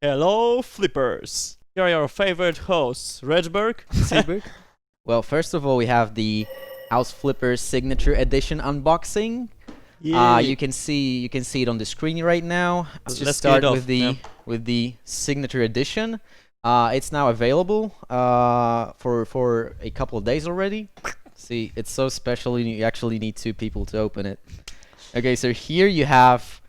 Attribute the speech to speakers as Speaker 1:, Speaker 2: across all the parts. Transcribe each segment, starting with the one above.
Speaker 1: Hello, Flippers! Here are your favorite hosts, Redberg, Seaberg.
Speaker 2: Well, first of all, we have the House Flipper Signature Edition unboxing. You can see it on the screen right now. Let's just start with the Signature Edition. It's now available for a couple of days already. See, it's so special. You actually need two people to open it. Okay, so here you have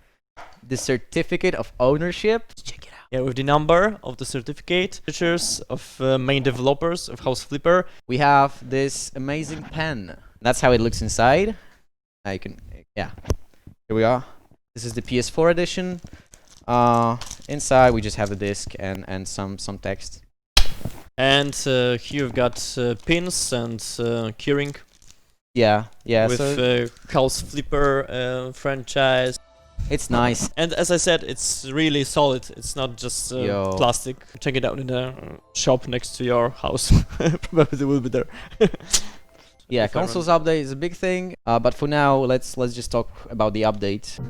Speaker 2: the certificate of ownership. Check it out.
Speaker 1: Yeah, with the number of the certificate, pictures of main developers of House Flipper.
Speaker 2: We have this amazing pen. That's how it looks inside. Yeah. Here we are. This is the PS4 edition. Inside we just have the disc and some text.
Speaker 1: And here you've got pins and keyring.
Speaker 2: Yeah.
Speaker 1: With House Flipper franchise.
Speaker 2: It's nice.
Speaker 1: And as I said, it's really solid. It's not just plastic. Check it out in the shop next to your house. Probably it will be there.
Speaker 2: Yeah, consoles update is a big thing. But for now, let's just talk about the update.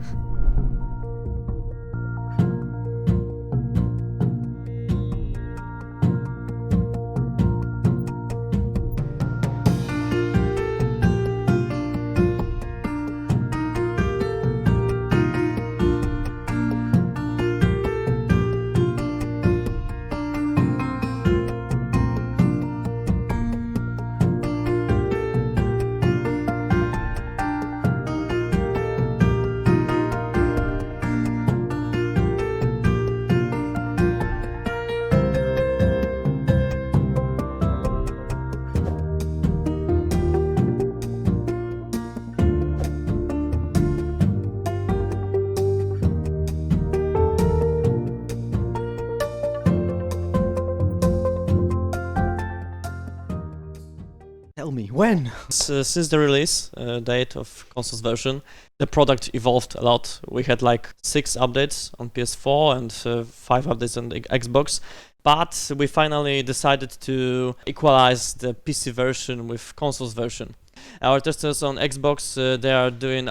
Speaker 2: Tell me, when?
Speaker 1: Since the release date of consoles version, the product evolved a lot. We had like 6 updates on PS4 and 5 updates on the Xbox. But we finally decided to equalize the PC version with consoles version. Our testers on Xbox, they are doing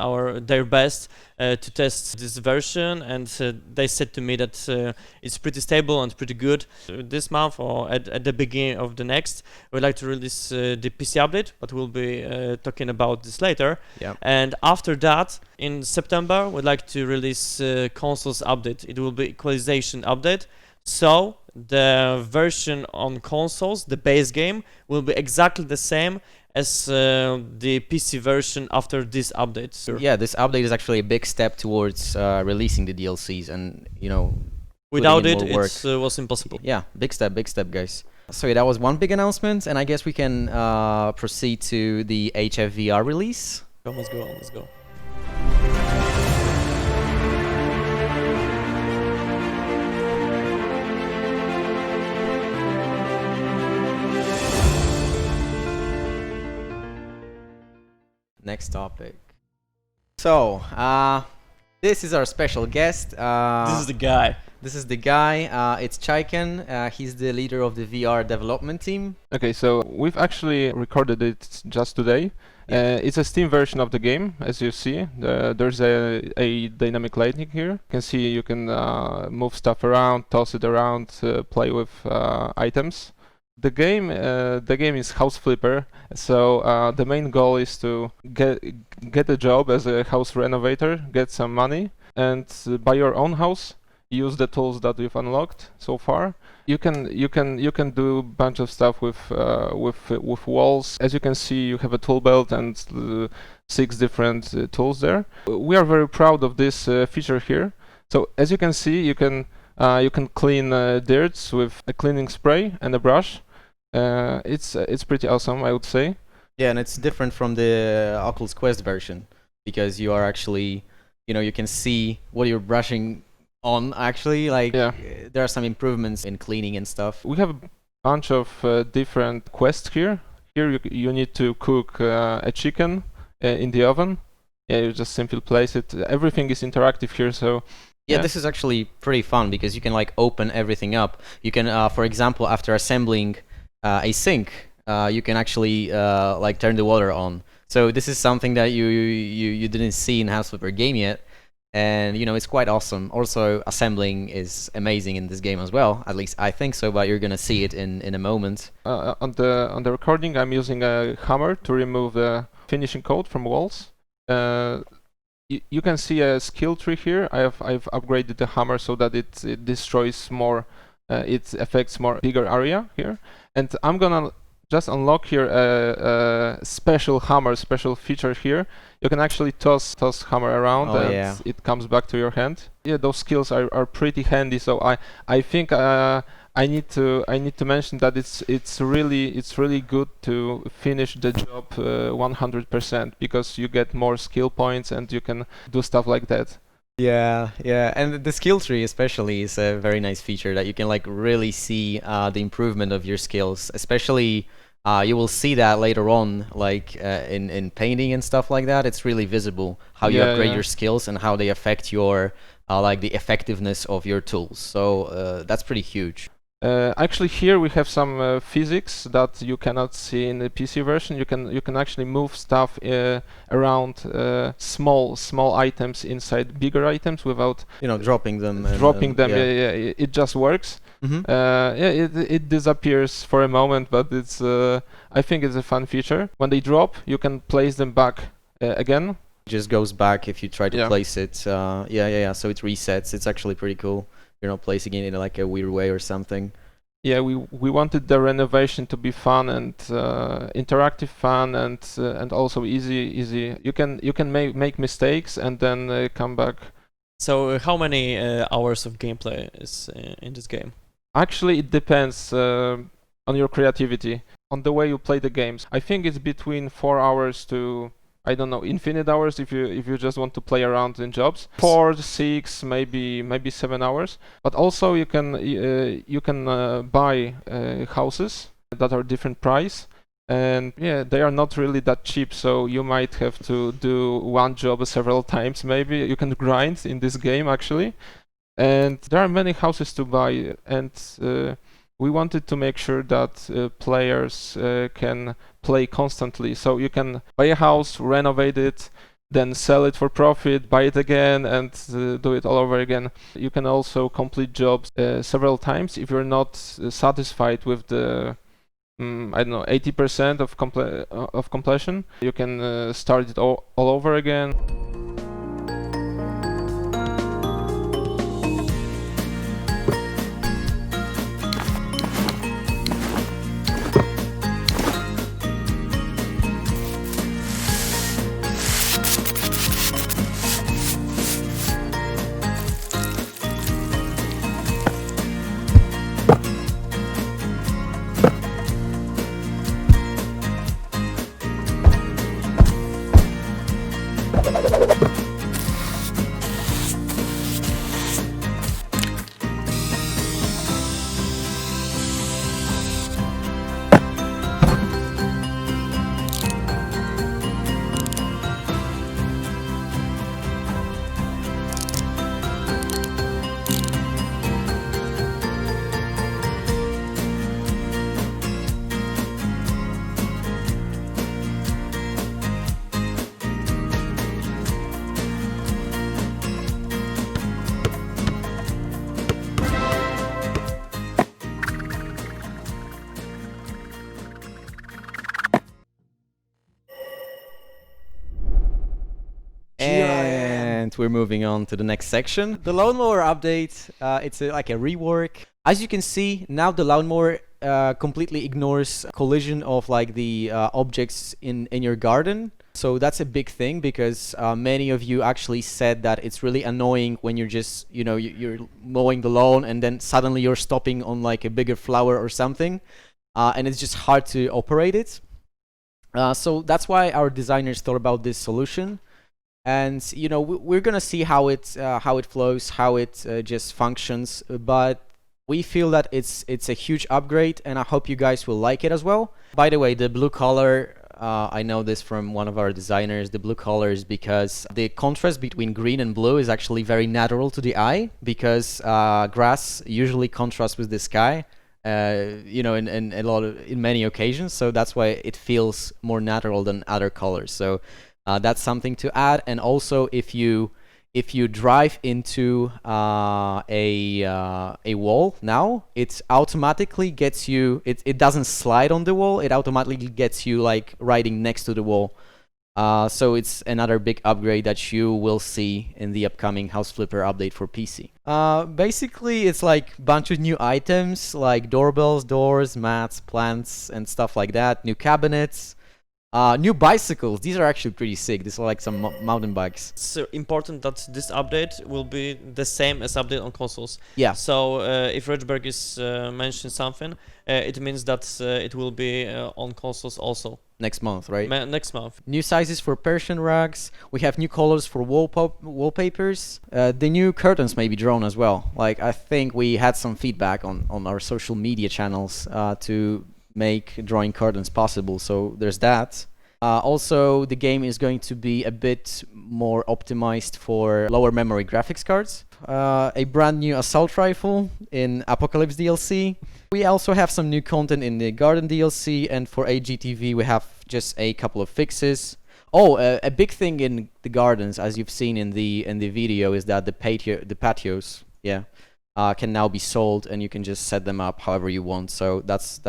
Speaker 1: their best to test this version, and they said to me that it's pretty stable and pretty good. This month or at the beginning of the next, we'd like to release the PC update, but we'll be talking about this later.
Speaker 2: Yeah.
Speaker 1: And after that, in September, we'd like to release consoles update. It will be equalization update. So the version on consoles, the base game, will be exactly the same as the PC version after this update.
Speaker 2: Yeah, this update is actually a big step towards releasing the DLCs, and
Speaker 1: without it,
Speaker 2: it
Speaker 1: was impossible.
Speaker 2: Yeah, big step, guys. So yeah, that was one big announcement, and I guess we can proceed to the HFVR release.
Speaker 1: Let's go.
Speaker 2: Next topic. So, this is our special guest.
Speaker 1: This is the guy.
Speaker 2: It's Chaiken. He's the leader of the VR development team.
Speaker 3: Okay, so we've actually recorded it just today. It's a Steam version of the game, as you see. There's a dynamic lighting here. You can see you can move stuff around, toss it around, play with items. The game is House Flipper, so the main goal is to get a job as a house renovator, get some money, and buy your own house. Use the tools that we've unlocked so far. You can do a bunch of stuff with walls. As you can see, you have a tool belt and 6 different tools there. We are very proud of this feature here. So as you can see, you can clean dirt with a cleaning spray and a brush. It's pretty awesome, I would say.
Speaker 2: Yeah, and it's different from the Oculus Quest version because you are actually, you can see what you're brushing on. Actually, there are some improvements in cleaning and stuff.
Speaker 3: We have a bunch of different quests here. Here you need to cook a chicken in the oven. Yeah, you just simply place it. Everything is interactive here, so.
Speaker 2: Yeah, this is actually pretty fun because you can open everything up. You can, for example, after assembling a sink, you can actually turn the water on. So this is something that you didn't see in House Flipper game yet. and it's quite awesome. Also, assembling is amazing in this game as well. At least I think so, but you're gonna see it in a moment.
Speaker 3: On the recording, I'm using a hammer to remove the finishing coat from walls. You can see a skill tree here. I've upgraded the hammer so that it destroys more. It affects more bigger area here, and I'm gonna just unlock here a special hammer, special feature here. You can actually toss hammer around and it comes back to your hand. Yeah, those skills are pretty handy. So I think I need to mention that it's really good to finish the job 100% because you get more skill points and you can do stuff like that.
Speaker 2: Yeah, and the skill tree especially is a very nice feature that you can like really see the improvement of your skills. Especially you will see that later on, like in painting and stuff like that. It's really visible how you upgrade your skills and how they affect your like the effectiveness of your tools. So that's pretty huge.
Speaker 3: Actually, here we have some physics that you cannot see in the PC version. You can actually move stuff around small items inside bigger items without
Speaker 2: dropping them.
Speaker 3: Yeah, it just works. It disappears for a moment, but it's I think it's a fun feature. When they drop, you can place them back again.
Speaker 2: It just goes back if you try to place it. So it resets. It's actually pretty cool. You're not placing it in like a weird way or something.
Speaker 3: Yeah, we wanted the renovation to be fun and interactive fun and also easy. You can make mistakes and then come back.
Speaker 1: So how many hours of gameplay is in this game?
Speaker 3: Actually, it depends on your creativity, on the way you play the games. I think it's between 4 hours to, I don't know, infinite hours if you just want to play around in jobs. 4, 6, maybe 7 hours. But also you can buy houses that are different price, and they are not really that cheap. So you might have to do one job several times. Maybe you can grind in this game actually, and there are many houses to buy, and we wanted to make sure that players can play constantly. So you can buy a house, renovate it, then sell it for profit, buy it again, and do it all over again. You can also complete jobs several times if you're not satisfied with the 80% of completion. You can start it all over again.
Speaker 2: And we're moving on to the next section. The lawnmower update, it's like a rework. As you can see, now the lawnmower completely ignores collision of like the objects in your garden. So that's a big thing because many of you actually said that it's really annoying when you're just, you're mowing the lawn and then suddenly you're stopping on like a bigger flower or something. And it's just hard to operate it. So that's why our designers thought about this solution. And we're gonna see how it flows, how it just functions. But we feel that it's a huge upgrade, and I hope you guys will like it as well. By the way, the blue color, I know this from one of our designers. The blue color is because the contrast between green and blue is actually very natural to the eye, because grass usually contrasts with the sky. In many occasions, so that's why it feels more natural than other colors. So that's something to add. And also, if you if you drive into a wall now, it automatically gets you. It doesn't slide on the wall. It automatically gets you like riding next to the wall. So it's another big upgrade that you will see in the upcoming House Flipper update for PC. Basically, it's like a bunch of new items like doorbells, doors, mats, plants, and stuff like that. New cabinets. New bicycles. These are actually pretty sick. These are like some mountain bikes.
Speaker 1: It's important that this update will be the same as update on consoles.
Speaker 2: Yeah.
Speaker 1: So if Redberg is mentioning something, it means that it will be on consoles also.
Speaker 2: Next month, right?
Speaker 1: Next month.
Speaker 2: New sizes for Persian rugs. We have new colors for wallpapers. The new curtains may be drawn as well. Like, I think we had some feedback on our social media channels to make drawing curtains possible, so there's that. Also, the game is going to be a bit more optimized for lower memory graphics cards. A brand new assault rifle in Apocalypse DLC. We also have some new content in the Garden DLC, and for AGTV we have just a couple of fixes. Oh, a big thing in the gardens, as you've seen in the video, is that the patios, yeah, can now be sold, and you can just set them up however you want. So that's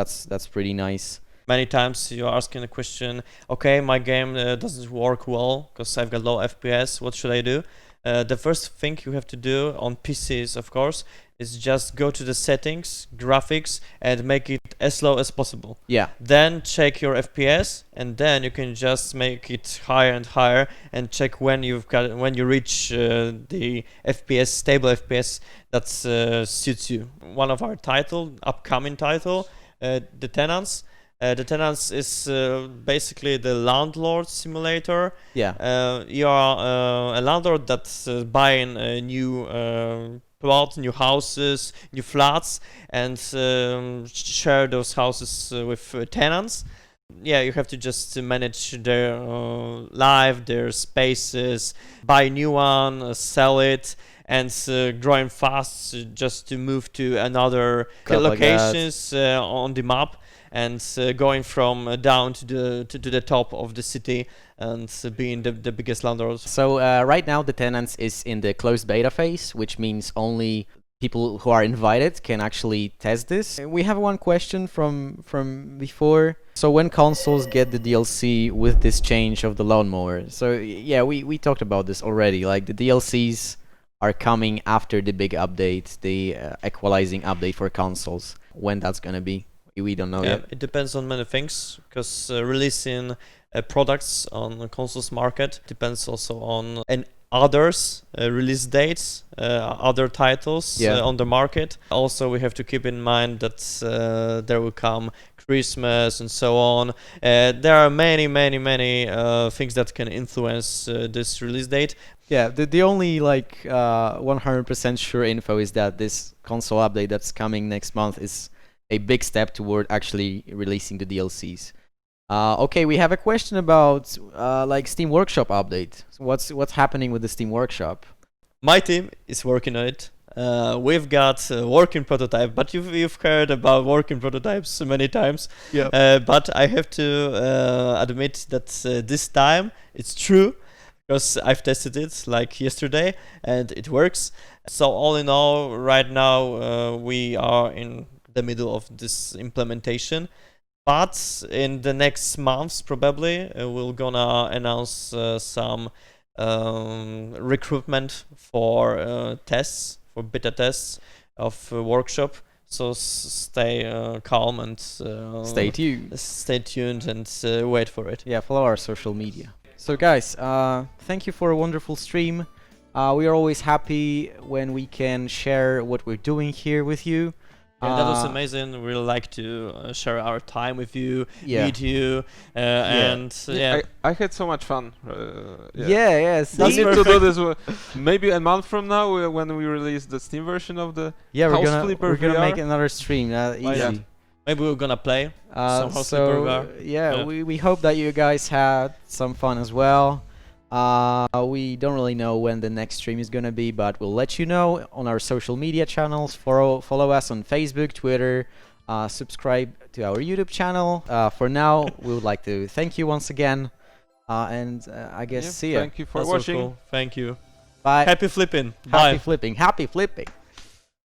Speaker 2: pretty nice.
Speaker 1: Many times you're asking the question, okay, my game doesn't work well because I've got low FPS, what should I do? The first thing you have to do on PCs, of course, is just go to the settings, graphics, and make it as low as possible.
Speaker 2: Yeah.
Speaker 1: Then check your FPS, and then you can just make it higher and higher, and check when you reach the FPS, stable FPS that suits you. One of our upcoming title, The Tenants. The Tenants is basically the landlord simulator.
Speaker 2: Yeah.
Speaker 1: You are a landlord that's buying a new plot, new houses, new flats, and share those houses with tenants. Yeah, you have to just manage their life, their spaces, buy a new one, sell it, and growing fast just to move to another locations on the map. And going from down to the top of the city and being the biggest landlord.
Speaker 2: So right now the Tenants is in the closed beta phase, which means only people who are invited can actually test this. We have one question from before. So when consoles get the DLC with this change of the lawnmower? So yeah, we talked about this already. Like the DLCs are coming after the big update, the equalizing update for consoles. When that's gonna be? We don't know yet.
Speaker 1: It depends on many things, because releasing products on the consoles market depends also on others release dates, other titles on the market. Also, we have to keep in mind that there will come Christmas and so on. There are many things that can influence this release date.
Speaker 2: Yeah, the only like 100% sure info is that this console update that's coming next month is a big step toward actually releasing the DLCs. Okay, we have a question about like Steam Workshop update. So what's happening with the Steam Workshop?
Speaker 1: My team is working on it. We've got a working prototype, but you've heard about working prototypes many times.
Speaker 2: Yeah.
Speaker 1: But I have to admit that this time it's true, because I've tested it like yesterday and it works. So all in all, right now we are in the middle of this implementation, but in the next months probably we're gonna announce some recruitment for tests, for beta tests of workshop. So stay calm and
Speaker 2: stay tuned
Speaker 1: and wait for it.
Speaker 2: Yeah, follow our social media. So guys, thank you for a wonderful stream. We are always happy when we can share what we're doing here with you.
Speaker 1: Yeah, that was amazing. We really like to share our time with you, meet you,
Speaker 3: I had so much fun.
Speaker 2: Yes.
Speaker 3: We need to do this maybe a month from now when we release the Steam version of the House Flipper
Speaker 2: we're gonna
Speaker 3: VR.
Speaker 2: make another stream. Easy.
Speaker 1: Maybe we're gonna play some House Flipper VR.
Speaker 2: We hope that you guys had some fun as well. We don't really know when the next stream is gonna be, but we'll let you know on our social media channels. Follow us on Facebook, Twitter, subscribe to our YouTube channel. For now, we would like to thank you once again, and I guess see you.
Speaker 3: Thank you for watching.
Speaker 1: Thank you.
Speaker 2: Bye.
Speaker 1: Happy flipping.
Speaker 2: Happy
Speaker 1: Bye.
Speaker 2: flipping. Happy flipping.